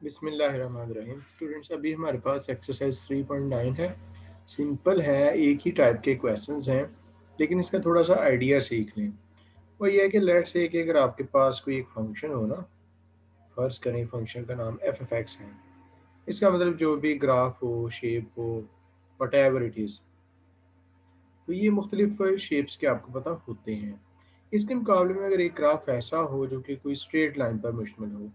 बिस्मिल्लाहिर्रहमानिर्रहीम। स्टूडेंट्स, अभी हमारे पास एक्सरसाइज 3.9 है। सिंपल है, एक ही टाइप के क्वेश्चंस हैं, लेकिन इसका थोड़ा सा आइडिया सीख लें। वो ये है कि लेट्स से कि अगर आपके पास कोई एक फंक्शन हो ना, फर्ज करें फंक्शन का नाम एफ एफ एक्स है। इसका मतलब जो भी ग्राफ हो, शेप हो, वट एवर इट इज़, तो ये मुख्तलिफ शेप्स के आपको पता होते हैं। इसके मुकाबले में अगर एक ग्राफ ऐसा हो जो कि कोई स्ट्रेट लाइन पर मुश्तमिल हो,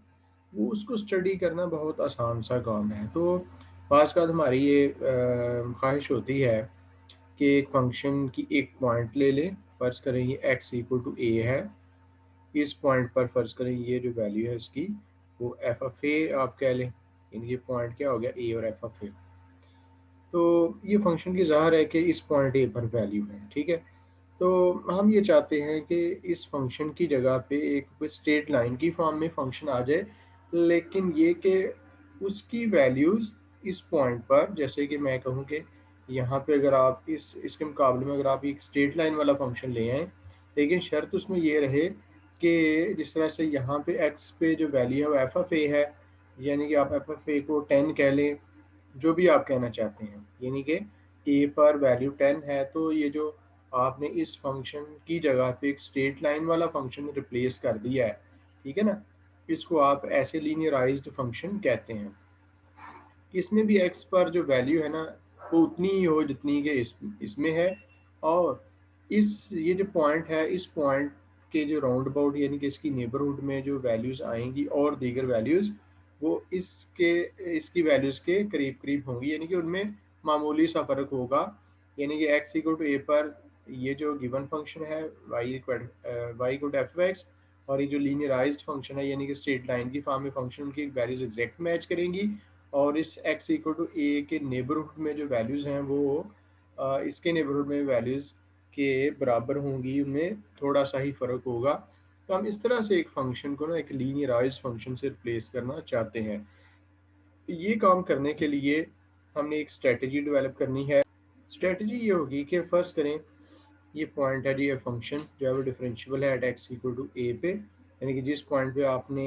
वो उसको स्टडी करना बहुत आसान सा काम है। तो बाज़ हमारी ये ख्वाहिश होती है कि एक फंक्शन की एक पॉइंट ले लें। फ़र्ज़ करें ये एक्स इक्वल टू ए है। इस पॉइंट पर फ़र्ज़ करें ये जो वैल्यू है इसकी, वो एफ ऑफ ए आप कह लें। यानी ये पॉइंट क्या हो गया, ए और एफ ऑफ ए। तो ये फंक्शन की ज़ाहिर है कि इस पॉइंट ए पर वैल्यू है, ठीक है। तो हम ये चाहते हैं कि इस फंक्शन की जगह पे एक कोई स्ट्रेट लाइन की फॉर्म में फंक्शन आ जाए, लेकिन ये कि उसकी वैल्यूज़ इस पॉइंट पर, जैसे कि मैं कहूँ कि यहाँ पे अगर आप इसके मुकाबले में अगर आप एक स्ट्रेट लाइन वाला फंक्शन ले आएँ, लेकिन शर्त उसमें ये रहे कि जिस तरह से यहाँ पे एक्स पे जो वैल्यू है वो एफ ऑफ ए है, यानी कि आप एफ ऑफ ए को 10 कह लें, जो भी आप कहना चाहते हैं, यानी कि ए पर वैल्यू 10 है, तो ये जो आपने इस फंक्शन की जगह पे एक स्ट्रेट लाइन वाला फंक्शन रिप्लेस कर दिया है, ठीक है ना। इसको आप ऐसे लीनियराइज्ड फंक्शन कहते हैं। इसमें भी एक्स पर जो वैल्यू है ना, वो उतनी ही हो जितनी कि इसमें है। और इस ये जो पॉइंट है, इस पॉइंट के जो राउंड अबाउट यानी कि इसकी नेबरहुड में जो वैल्यूज़ आएंगी और दीगर वैल्यूज़, वो इसकी वैल्यूज़ के करीब करीब होंगी, यानी कि उनमें मामूली सा फ़र्क होगा। यानी कि एक्स इक्वल टू ए पर ये जो गिवन फंक्शन है Y equal to F X, और ये जो लीनियराइज्ड फंक्शन है यानी कि स्ट्रेट लाइन की फॉर्म में फंक्शन, उनकी वैल्यूज़ एग्जैक्ट मैच करेंगी। और इस x इक्वल टू ए के नेबरहुड में जो वैल्यूज़ हैं वो इसके नेबरहुड में वैल्यूज़ के बराबर होंगी, उनमें थोड़ा सा ही फ़र्क होगा। तो हम इस तरह से एक फ़ंक्शन को ना एक लीनियराइज्ड फंक्शन से रिप्लेस करना चाहते हैं। ये काम करने के लिए हमने एक स्ट्रेटजी डेवलप करनी है। स्ट्रेटजी ये होगी कि फ़र्ज़ करें ये पॉइंट है जी, ये फंक्शन जो है वो डिफरेंशियबल है at X equal to A पे, यानी कि जिस पॉइंट पे आपने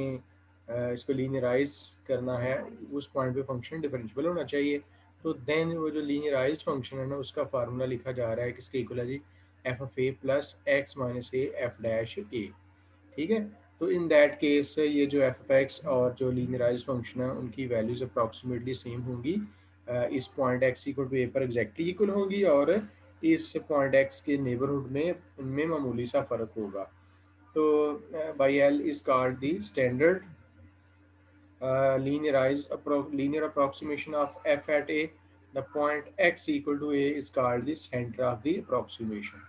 इसको लीनियराइज करना है, उस पॉइंट पे फंक्शन डिफरेंशियबल होना चाहिए। तो देन वो जो लीनियराइज्ड फंक्शन है ना, उसका फार्मूला लिखा जा रहा है किसके इक्वल है जी, F of A plus X minus A F dash A, ठीक है। तो इन दैट केस ये जो एफ ऑफ एक्स और जो लीनियराइज्ड फंक्शन है उनकी वैल्यूज अप्रॉक्सीमेटली सेम होंगी। इस पॉइंट एक्स इक्वल टू ए पर एग्जैक्टली इक्वल होंगी, और इस पॉइंट एक्स के नेबरहुड में उनमें मामूली सा फ़र्क होगा। तो by L is called the standard linear approximation of f at a. The point x equal to a is called the center of the approximation,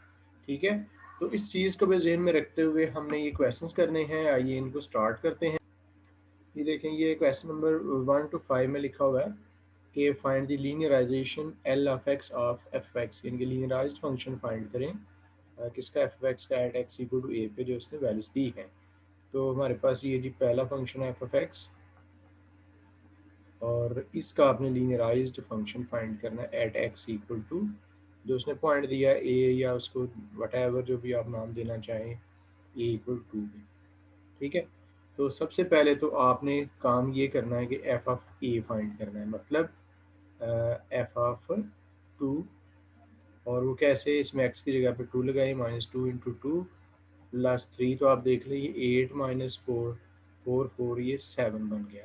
ठीक है। तो इस चीज़ को भी जहन में रखते हुए हमने ये क्वेश्चंस करने हैं। आइए इनको स्टार्ट करते हैं। ये देखें, ये क्वेश्चन नंबर 1 to 5 में लिखा हुआ है कि find the linearization L of X of F X, यानी कि लीनियराइज्ड फंक्शन फाइंड करें किसका, एफ एक्स का at X equal to A पे जो उसने वैल्यूज दी है। तो हमारे पास ये जी पहला फंक्शन है एफ एफ एक्स, और इसका आपने लीनियराइज्ड फंक्शन फाइंड करना है एट एक्स इक्वल टू जो उसने पॉइंट दिया है ए, या उसको वट एवर जो भी आप नाम देना चाहें, ए इक्वल टू पे, ठीक है। तो सबसे पहले तो आपने काम ये करना है कि एफ ऑफ ए फाइंड करना है, मतलब एफ ऑफ टू। और वो कैसे, इसमें एक्स की जगह पे टू लगाए, minus two into two plus three, तो आप देख लीजिए 8 माइनस फोर, फोर फोर, ये 7 बन गया।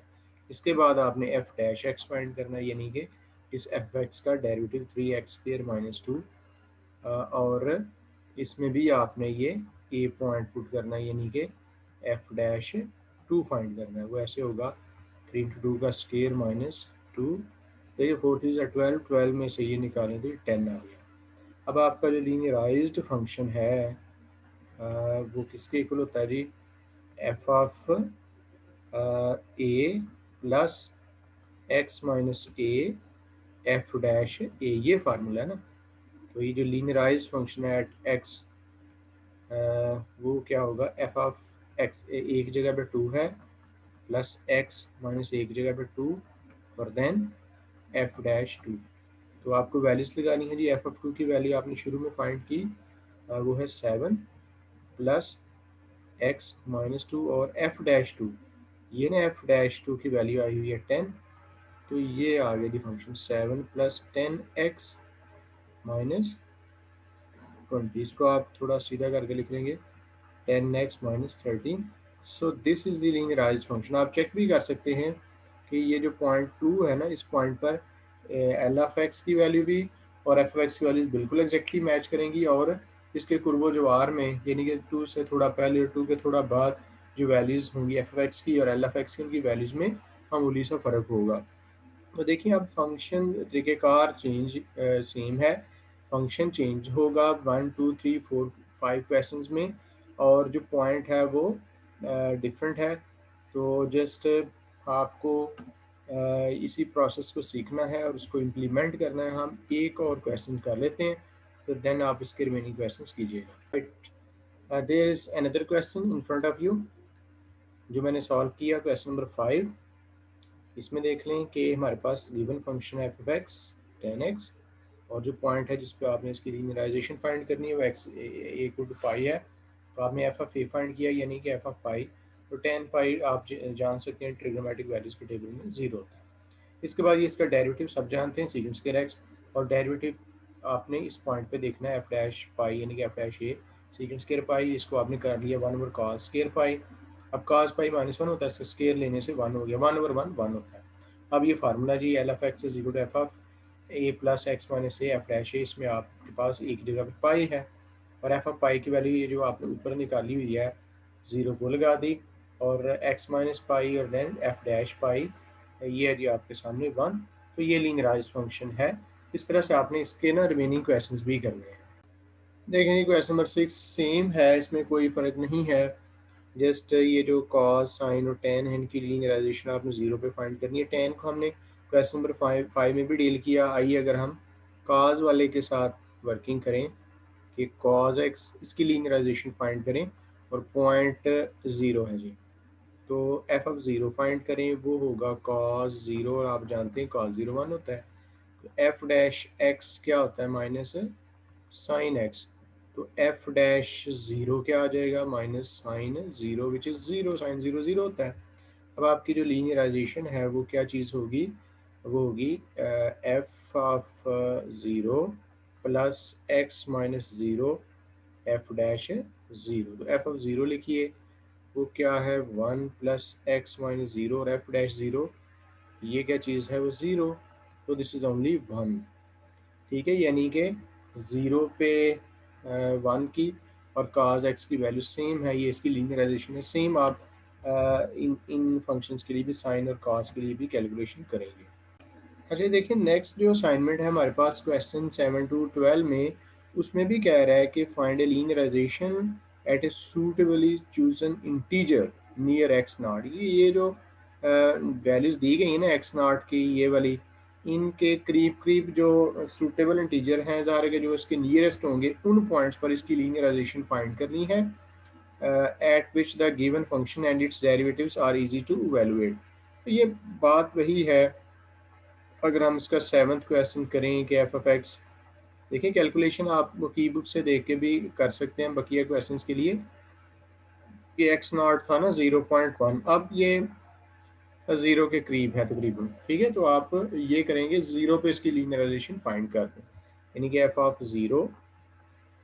इसके बाद आपने एफ डैश एक्स फाइंड करना है, यानी कि इस एफ एक्स का डेरिवेटिव 3x² माइनस टू, और इसमें भी आपने ये ए पॉइंट पुट करना है, यानी कि एफ डैश टू फाइंड करना है। वो ऐसे होगा 3 into 2 का स्केयर माइनस टू, देखिए 4 3 12, 12 में से ये निकालें तो 10 आ गया। अब आपका जो लीनियराइज्ड फंक्शन है वो किसके इक्वल होता है जी, F of A plus X minus A F dash A, ये फार्मूला है ना। तो ये जो लीनियराइज्ड फंक्शन है एट एक्स, वो क्या होगा, एफ ऑफ एक्स एक जगह पे टू है, प्लस एक्स माइनस एक जगह पे टू, और देन एफ डैश टू। तो आपको वैल्यूज लगानी है जी। एफ ऑफ टू की वैल्यू आपने शुरू में फाइंड की, वो है 7 प्लस एक्स माइनस टू, और एफ डैश टू ये ना एफ डैश टू की वैल्यू आई हुई है 10, तो ये आ गया जी फंक्शन 7 प्लस 10x माइनस 20। इसको आप थोड़ा सीधा करके लिख लेंगे 10x minus 13। So this is the linearized function. आप चेक भी कर सकते हैं कि ये जो पॉइंट 2 है ना, इस पॉइंट पर एल ऑफ एक्स की वैल्यू भी और एफ एक्स की वैल्यूज बिल्कुल एग्जैक्टली मैच करेंगी, और इसके कुर्बो जवार में यानी कि 2 से थोड़ा पहले और 2 के थोड़ा बाद जो वैल्यूज़ होंगी एफ एक्स की और एल एफ एक्स की, उनकी वैल्यूज़ में मामूली सा फ़र्क होगा। तो देखिए अब फंक्शन तरीक़ेकार चेंज सेम है, फंक्शन चेंज होगा 1 2 3 4 5 क्वेश्चंस में, और जो पॉइंट है वो डिफरेंट है। तो जस्ट आपको इसी प्रोसेस को सीखना है और उसको इम्प्लीमेंट करना है। हम एक और क्वेश्चन कर लेते हैं, तो देन आप इसके रिमेनिंग क्वेश्चंस कीजिएगा। There is another question in front of you जो मैंने सॉल्व किया, क्वेश्चन नंबर 5। इसमें देख लें कि हमारे पास गिवन फंक्शन है एफ ऑफ एक्स 10x, और जो पॉइंट है जिस पे आपने इसकी लीनियराइजेशन फाइंड करनी है वो एक्स ए इक्वल टू पाई है। तो आपने एफ ऑफ ए फाइंड किया यानी कि एफ ऑफ पाई, तो 10 पाई आप जान सकते हैं ट्रिग्नोमेट्रिक वैल्यूज़ के टेबल में 0 होता है। इसके बाद ये इसका डेरिवेटिव सब जानते हैं सीकेंड स्क्वायर एक्स, और डेरिवेटिव आपने इस पॉइंट पे देखना है एफ डैश पाई यानी कि एफ डैश ए सीकेंड स्क्वायर पाई, इसको आपने कर लिया 1 ओवर कॉस स्क्वायर पाई। अब कॉस पाई -1 होता है, इसका स्क्वायर लेने से 1 हो गया, 1 ओवर 1 1 होता है। अब ये फार्मूला जी L F X is equal to F of A plus X minus A F dash A, इसमें आपके पास एक जगह पे पाई है, और एफ ऑफ पाई की वैल्यू ये जो आपने ऊपर निकाली हुई है 0 को लगा दी, और एक्स माइनस पाई और देन एफ डैश पाई, ये है जी आपके सामने 1। तो ये लीनियराइज्ड फंक्शन है। इस तरह से आपने इसके ना रिमेनिंग क्वेश्चंस भी करने हैं। देखें जी क्वेश्चन नंबर 6 सेम है, इसमें कोई फ़र्क नहीं है। जस्ट ये जो कॉस साइन और टेन है इनकी लीनियराइजेशन आपने 0 पे फाइंड करनी है। टेन को हमने क्वेश्चन नंबर 5 में भी डील किया। आइए अगर हम कॉस वाले के साथ वर्किंग करें कि कॉस एक्स, इसकी लीनियराइजेशन फाइंड करें, और पॉइंट 0 है जी, तो एफ ऑफ 0 फाइंड करें, वो होगा कॉस 0, और आप जानते हैं कॉस 0 1 होता है। तो एफ डैश एक्स क्या होता है, माइनस साइन एक्स, तो एफ डैश 0 क्या आ जाएगा, minus sine 0 which is 0, sine 0 0 होता है। अब आपकी जो लीनियराइजेशन है वो क्या चीज़ होगी, वो होगी F of 0 plus X minus 0 F dash 0। तो एफ ऑफ 0 लिखिए, वो क्या है 1 प्लस एक्स माइनस 0, और एफ डैश 0 ये क्या चीज़ है, वो 0। तो दिस इज़ ओनली 1, ठीक है, यानी कि 0 पे 1 की और cos x की वैल्यू सेम है, ये इसकी लीनियराइजेशन है। सेम आप इन इन फंक्शंस के लिए भी साइन और cos के लिए भी कैलकुलेशन करेंगे। अच्छा देखिए नेक्स्ट जो असाइनमेंट है हमारे पास क्वेश्चन 7 टू 12 में, उसमें भी कह रहा है कि find a linearization at a suitably chosen integer near X not. ये जो वैल्यूज़ दी गई हैं ना एक्स नॉट की, ये वाली, इनके करीब करीब जो सूटेबल इंटीजर हैं ज़ाहिर है कि जो इसके नियरेस्ट होंगे उन पॉइंट्स पर इसकी लीनियराइजेशन फाइंड करनी है at which the given function and its derivatives are easy to evaluate. तो ये बात वही है। अगर हम इसका 7th क्वेश्चन करें कि एफ ऑफ एक्स, देखिए कैलकुलेशन आप की बुक से देख के भी कर सकते हैं बकिया क्वेश्चंस के लिए, कि एक्स नॉट था ना 0.1, अब ये 0 के करीब है तकरीबन, ठीक है। तो आप ये करेंगे 0 पे इसकी लीनियराइजेशन फाइंड कर दें, यानी कि एफ ऑफ 0,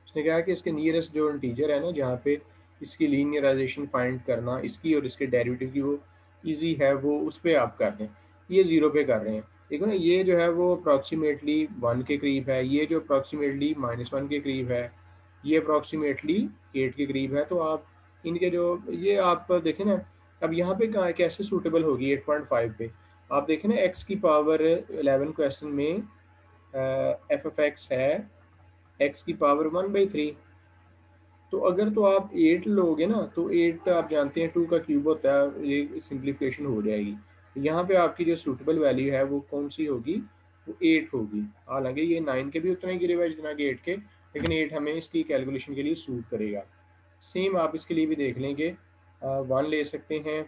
उसने कहा कि इसके नियरेस्ट जो इंटीजर है ना जहाँ पे इसकी लीनियराइजेशन फाइंड करना इसकी और इसके डेरिवेटिव की वो इजी है, वो उस पर आप कर दें। ये 0 पे कर रहे हैं, देखो ना, ये जो है वो अप्रॉक्सीमेटली 1 के करीब है, ये जो अप्रॉक्सीमेटली -1 के करीब है, ये अप्रॉक्सीमेटली 8 के करीब है। तो आप इनके जो ये आप देखें ना, अब यहाँ पे कैसे सूटेबल होगी 8.5 पे, आप देखें ना एक्स की पावर 11 क्वेश्चन में एफ एफ एक्स है एक्स की पावर 1/3। तो अगर तो आप 8 लोगे ना, तो 8 आप जानते हैं 2 का क्यूब होता है, ये सिंप्लीफिकेशन हो जाएगी। तो यहाँ पे आपकी जो सूटेबल वैल्यू है वो कौन सी होगी, वो 8 होगी। हालांकि ये 9 के भी उतना ही गिरे हुआ है जितना कि 8 के, लेकिन 8 हमें इसकी कैलकुलेशन के लिए सूट करेगा। सेम आप इसके लिए भी देख लेंगे 1 ले सकते हैं,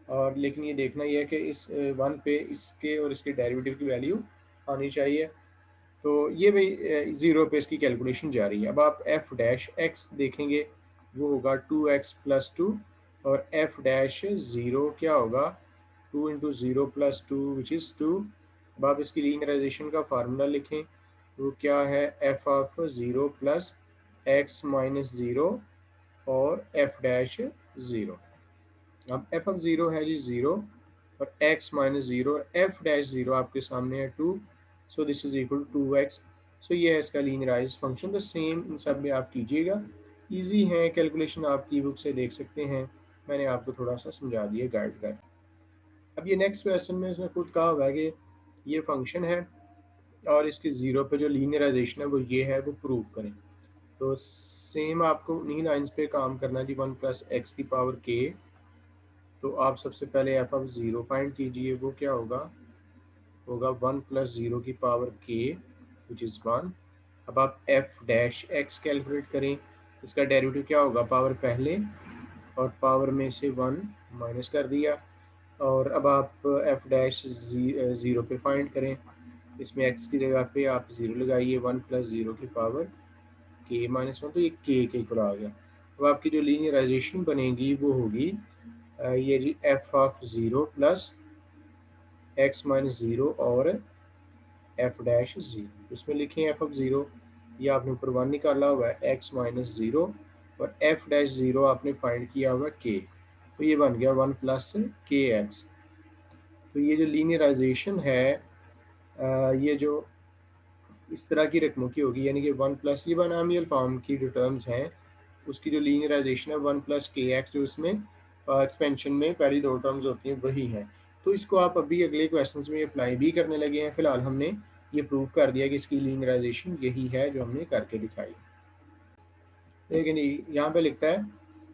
और लेकिन ये देखना ये है कि इस 1 पे इसके और इसके डेरिवेटिव की वैल्यू आनी चाहिए। तो ये भाई 0 पे इसकी कैलकुलेशन जारी है। अब आप एफ डैश एक्स देखेंगे, वो होगा 2x प्लस 2 और एफ डैश ज़ीरो क्या होगा, 2 × 0 + 2 विच इज़ 2। अब आप इसकी लीनियराइजेशन का फार्मूला लिखें, वो क्या है, F of zero plus X minus zero और एफ डैश ज़ीरो। अब एफ ऑफ ज़ीरो है जी ज़ीरो और एक्स माइनस ज़ीरो और एफ डैश ज़ीरो आपके सामने है 2, so this is equal to 2x। सो ये है इसका लीनियराइज फंक्शन। तो सेम इन सब में आप कीजिएगा, इजी है, कैलकुलेशन आपकी बुक से देख सकते हैं, मैंने आपको थोड़ा सा समझा दिया गाइड कर। अब ये नेक्स्ट क्वेश्चन में उसने खुद कहा हुआ है कि ये फंक्शन है और इसके ज़ीरो पे जो लीनियराइजेशन है वो ये है, वो प्रूव करें। तो सेम आपको उन्हीं लाइन्स पे काम करना है जी, 1 + x⁻k। तो आप सबसे पहले एफ ऑफ ज़ीरो फाइंड कीजिए, वो क्या होगा, 1 + 0⁻k विच इज़ 1। अब आप एफ डैश एक्स कैलकुलेट करें, इसका डेरिवेटिव क्या होगा, पावर पहले और पावर में से 1 माइनस कर दिया। और अब आप एफ डैश ज़ीरो पे फाइंड करें, इसमें एक्स की जगह पे आप ज़ीरो लगाइए, 1 + 0⁻k−1, तो ये के इक्वल आ गया। अब आपकी जो लीनियराइजेशन बनेगी वो होगी ये जी F of zero plus X minus zero और एफ डैश ज़ीरो। इसमें लिखें एफ ऑफ ज़ीरो, ये आपने ऊपर 1 निकाला हुआ है, एक्स माइनस ज़ीरो और एफ डैश ज़ीरो आपने फाइंड किया हुआ के, तो ये बन गया 1 + kx। तो ये जो लीनियराइजेशन है ये जो इस तरह की रकमों की होगी, यानी कि 1+ ये बायनॉमियल फॉर्म की जो टर्म्स हैं उसकी जो लीनियराइजेशन है 1 + kx, जो इसमें एक्सपेंशन में पहली दो टर्म्स होती हैं वही है। तो इसको आप अभी अगले क्वेश्चंस में अप्लाई भी करने लगे हैं। फिलहाल हमने ये प्रूव कर दिया कि इसकी लीनियराइजेशन यही है जो हमने करके दिखाई। लेकिन यहाँ पे लिखता है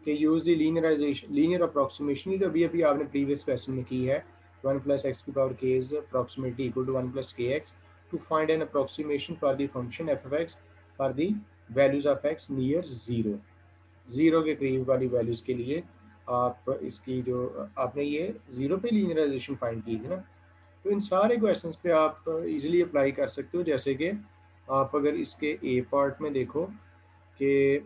कि use the linearisation linear approximation, जो अभी अभी आपने प्रीवियस क्वेश्चन में की है, 1 + x⁻k is approximately equal to 1 + kx to find an approximation for the function f of x for the values of x near 0। Zero के करीब वाली वैल्यूज़ के लिए आप इसकी जो आपने ये ज़ीरो पे लीनियराइजेशन फाइंड की थी ना, तो इन सारे क्वेश्चंस पे आप इजीली अप्लाई कर सकते हो। जैसे कि आप अगर इसके ए पार्ट में देखो कि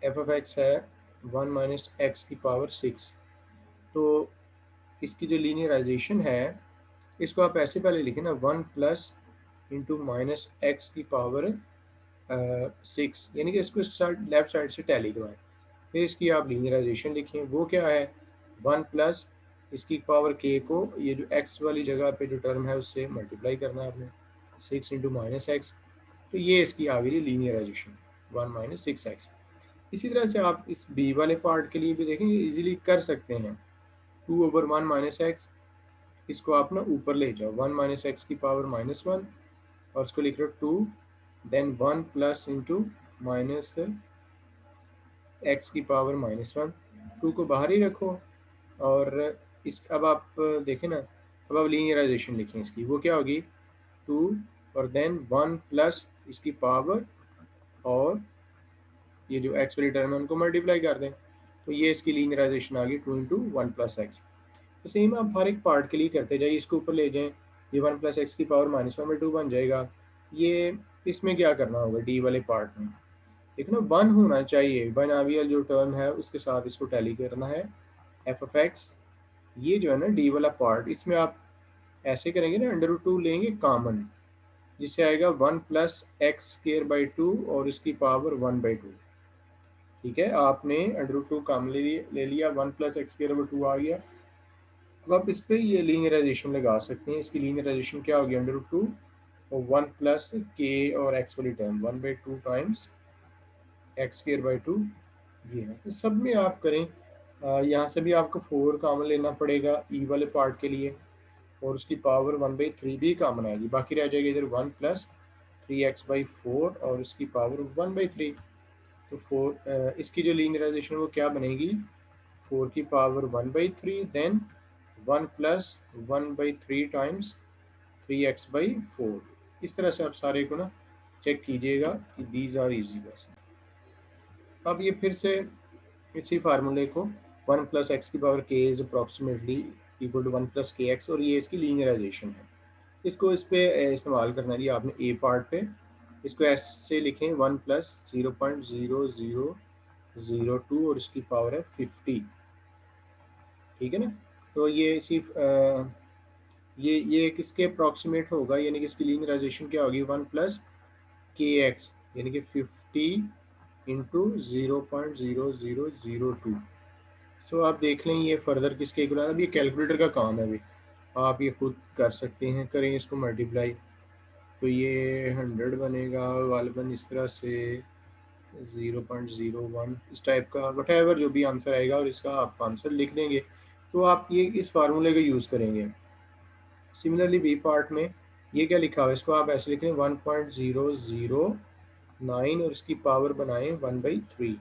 एफ ऑफ एक्स है 1 - x⁻6, तो इसकी जो लीनियराइजेशन है इसको आप ऐसे पहले लिखें ना, 1 + (-x⁻6), यानी कि इसको लेफ्ट साइड से टैली करवाएं। फिर इसकी आप लीनियराइजेशन लिखें, वो क्या है, 1 + इसकी पावर k को ये जो x वाली जगह पे जो टर्म है उससे मल्टीप्लाई करना है आपने, 6 × -x। तो ये इसकी आ गई लीनियराइजेशन 1 - 6x। इसी तरह से आप इस b वाले पार्ट के लिए भी देखेंगे, इजीली कर सकते हैं। 2/1 - x, इसको आप ना ऊपर ले जाओ, 1 - x⁻−1 और उसको लिख लो 2, देन 1 + (x⁻−1), 2 को बाहर ही रखो। और इस अब आप देखें ना, अब आप लीनियराइजेशन लिखें इसकी, वो क्या होगी, 2 और देन 1 प्लस इसकी पावर और ये जो x वाली टर्म है उनको मल्टीप्लाई कर दें, तो ये इसकी लीनियराइजेशन आ गई 2 × 1 + x। तो सेम आप हर एक पार्ट के लिए करते जाइए, इसको ऊपर ले जाएं, ये 1 + x⁻−1/2 बन जाएगा। ये इसमें क्या करना होगा, डी वाले पार्ट में देखो ना 1 होना चाहिए, बायनॉमियल जो टर्म है उसके साथ इसको टैली करना है, एफ ऑफ एक्स। ये जो है ना डी वाला पार्ट, इसमें आप ऐसे करेंगे ना, √2 लेंगे कॉमन, जिससे आएगा 1 + x² और इसकी पावर 1/2। ठीक है, आपने √2 कॉमन ले लिया, 1 + x² आ गया। अब आप इस पे ये लीनियराइजेशन लगा सकते हैं, इसकी लीनियराइजेशन क्या होगी, √2 और 1 + k और x वाली टर्म 1/2 टाइम्स x²/2, ये है। तो सब में आप करें, यहाँ से भी आपको 4 कॉमन लेना पड़ेगा ई वाले पार्ट के लिए, और उसकी पावर 1/3 भी कॉमन आएगी, बाकी रह जाएगी इधर 1 + 3x/4 और इसकी पावर 1/3। तो 4 इसकी जो लीनियराइजेशन वो क्या बनेगी, 4 की पावर 1/3 देन 1 + 1/3 टाइम्स 3x/4। इस तरह से आप सारे को ना चेक कीजिएगा कि दीज आर इजी क्वेश्चन। अब ये फिर से इसी फार्मूले को 1 + x⁻k is approximately equal to 1 + kx, और ये इसकी लीनियराइजेशन है। इसको इस पे इस्तेमाल करना है, आपने ए पार्ट पे इसको ऐसे लिखें, 1 + 0.0002 और इसकी पावर है 50। ठीक है ना। तो ये इसी ये किसके अप्रॉक्सीमेट होगा, यानी कि इसकी लीनियराइजेशन क्या होगी, 1 + kx, यानी कि 50 इंटू 0.0002। सो आप देख लें ये फर्दर किसके इक्वल है। अब ये कैलकुलेटर का काम है अभी, आप ये खुद कर सकते हैं, करें इसको मल्टीप्लाई। तो ये 100 बनेगा गालिबन इस तरह से, 0.01 इस टाइप का, वट एवर जो भी आंसर आएगा, और इसका आप आंसर लिख देंगे। तो आप ये इस फार्मूले का यूज़ करेंगे। सिमिलरली बी पार्ट में ये क्या लिखा हुआ है, इसको आप ऐसे लिखें 1.009 और इसकी पावर बनाएं 1/3।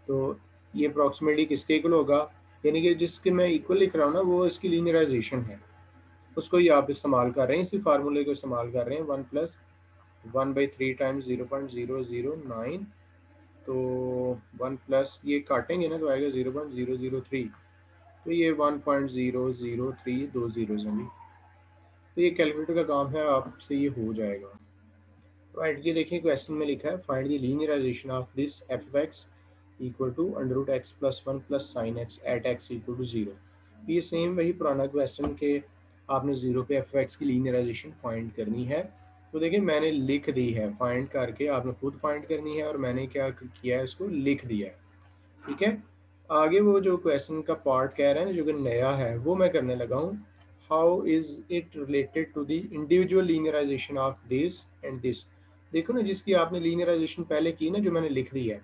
तो ये अप्रॉक्सीमेटली किसके इक्वल होगा, यानी कि जिसके मैं इक्वल लिख रहा हूँ ना वो इसकी लीनियराइजेशन है, उसको ही आप इस्तेमाल कर रहे हैं, इसी फार्मूले को इस्तेमाल कर रहे हैं। 1+1/3 टाइम्स 0.009। तो 1+ ये काटेंगे ना तो आएगा 0.003। तो ये 1.003 दो जीरोज हैं जी। तो ये कैलकुलेटर का काम है, आपसे ये हो जाएगा। राइट, ये देखिए क्वेश्चन में लिखा है find the linearization of this F of X equal to √x+1 plus sine X at X equal to 0। ये सेम वही पुराना क्वेश्चन के आपने 0 पे एफ ऑफ एक्स की लीनियराइजेशन फाइंड करनी है। तो देखिए मैंने लिख दी है, फाइंड करके आपने खुद फाइंड करनी है, और मैंने क्या किया है इसको लिख दिया है। ठीक है। आगे वो जो क्वेश्चन का पार्ट कह रहे हैं जो कि नया है वो मैं करने लगा हूँ। How is it related to the individual linearization of this and this. देखो ना, जिसकी आपने लीनियराइजेशन पहले की ना, जो मैंने लिख दी है,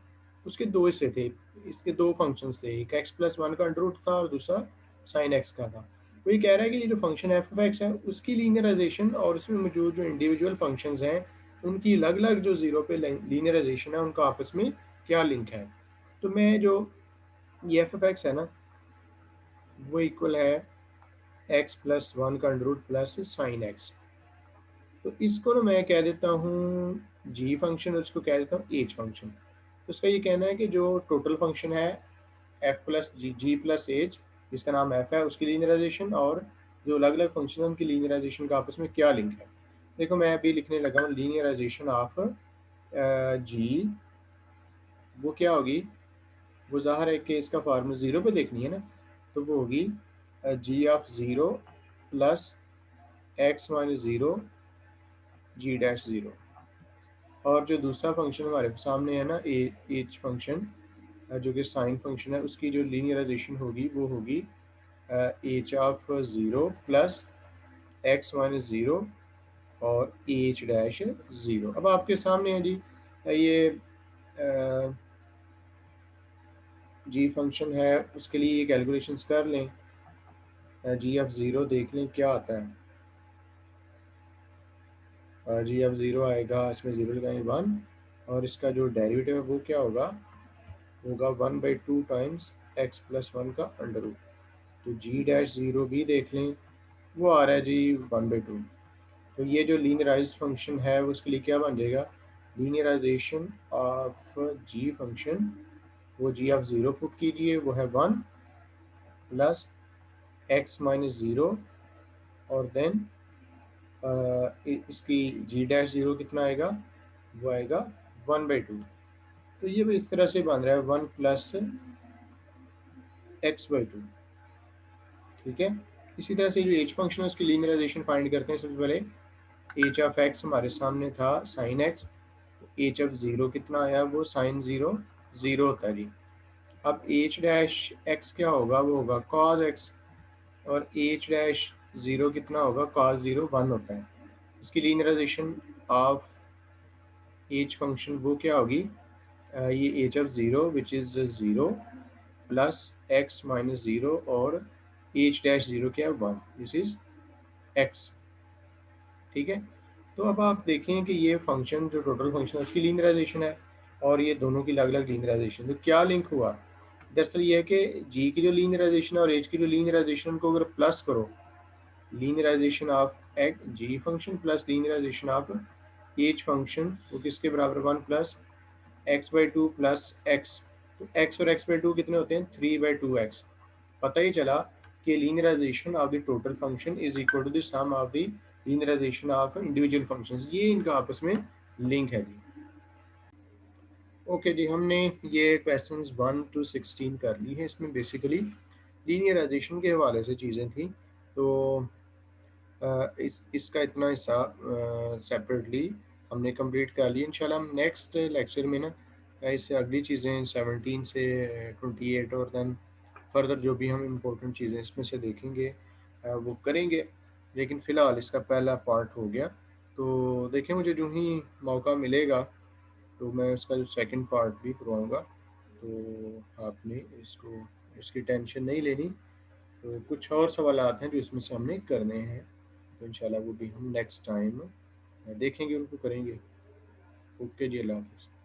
उसके दो हिस्से थे, इसके दो फंक्शंस थे, एक x+1 का अंडर रूट था और दूसरा साइन एक्स का था। वो ये कह रहा है कि ये जो फंक्शन एफ ऑफ एक्स है उसकी लीनियराइजेशन और उसमें मौजूद जो इंडिविजुअल फंक्शंस हैं उनकी अलग अलग जो जीरो पे लीनियराइजेशन है उनका आपस में क्या लिंक है। तो मैं जो ये एफ ऑफ एक्स है ना वो इक्वल है x+1 का under root plus sine X. तो इसको ना मैं कह देता हूँ जी फंक्शन, उसको कह देता हूँ एच फंक्शन। तो उसका ये कहना है कि जो टोटल फंक्शन है एफ प्लस जी प्लस एच, जिसका नाम एफ है, उसकी लीनियराइजेशन और जो अलग अलग फंक्शन है उनकी लीनियराइजेशन का आपस में क्या लिंक है। देखो मैं अभी लिखने लगा हूँ लीनियराइजेशन ऑफ जी, वो क्या होगी, वो ज़ाहिर है कि इसका फार्मूला ज़ीरो पे देखनी है ना, तो वो होगी g(0) प्लस x-0 g'(0). और जो दूसरा फंक्शन हमारे सामने है ना एच फंक्शन, जो कि साइन फंक्शन है, उसकी जो लीनियराइजेशन होगी वो होगी h(0) प्लस x-0 और h'(0). अब आपके सामने है जी ये जी फंक्शन है, उसके लिए ये कैलकुलेशंस कर लें। g(0) देख लें क्या आता है। g(0) आएगा, इसमें ज़ीरो लगाएंगे 1, और इसका जो डेरिवेटिव है वो क्या होगा, होगा 1/2 टाइम्स x+1 का अंडर रूट। तो g'(0) भी देख लें, वो आ रहा है जी 1/2। तो ये जो लीनियराइज्ड फंक्शन है उसके लिए क्या बन जाएगा, लीनियराइजेशन ऑफ जी फंक्शन, वो g(0) पुट कीजिए, वो है 1 प्लस x-0, और देन इसकी g'(0) कितना आएगा, वो आएगा 1/2। तो ये भी इस तरह से बन रहा है 1 प्लस x/2। ठीक है। इसी तरह से जो एच फंक्शन है उसकी लीनियराइजेशन फाइंड करते हैं। सबसे पहले एच ऑफ एक्स हमारे सामने था sine x, H of zero कितना आया, वो साइन ज़ीरो ज़ीरो होता है जी। अब एच डैश एक्स क्या होगा, वो होगा कॉज एक्स, और एच डैश ज़ीरो कितना होगा, कॉज ज़ीरो 1 होता है। इसकी लीनियराइजेशन ऑफ एच फंक्शन वो क्या होगी, ये H of zero which is zero plus x-0 और h'(0) क्या है 1, दिस इज x। ठीक है। तो अब आप देखें कि ये फंक्शन जो टोटल फंक्शन है उसकी लीनियराइजेशन है और ये दोनों की अलग अलग लीनियराइजेशन, तो क्या लिंक हुआ, दरअसल ये है कि जी की जो लीनियराइजेशन है और एच की जो लीनियराइजेशन को अगर प्लस करो, linearization of X G function plus linearization of H function, वो किसके बराबर 1 प्लस x/2 प्लस एक्स। तो x और x/2 कितने होते हैं, 3/2x। पता ही चला कि linearization of the total function is equal to the sum of the linearization of individual functions. ये इनका आपस में लिंक है जी। ओके जी, हमने ये क्वेश्चंस 1 to 16 कर ली है। इसमें बेसिकली लीनियराइज़ेशन के हवाले से चीज़ें थी। तो इस इसका इतना हिस्सा सेपरेटली हमने कंप्लीट कर लिया। इंशाल्लाह हम नेक्स्ट लेक्चर में ना इससे अगली चीज़ें 17 से 28 और देन फर्दर जो भी हम इम्पोर्टेंट चीज़ें इसमें से देखेंगे वो करेंगे। लेकिन फ़िलहाल इसका पहला पार्ट हो गया। तो देखिए मुझे जो ही मौका मिलेगा तो मैं उसका जो सेकंड पार्ट भी करवाऊँगा। तो आपने इसको इसकी टेंशन नहीं लेनी। तो कुछ और सवालात हैं जो इसमें से हमने करने हैं। तो इंशाल्लाह वो भी हम नेक्स्ट टाइम देखेंगे, उनको करेंगे। ओके जी, अल्लाह हाफ़िज़।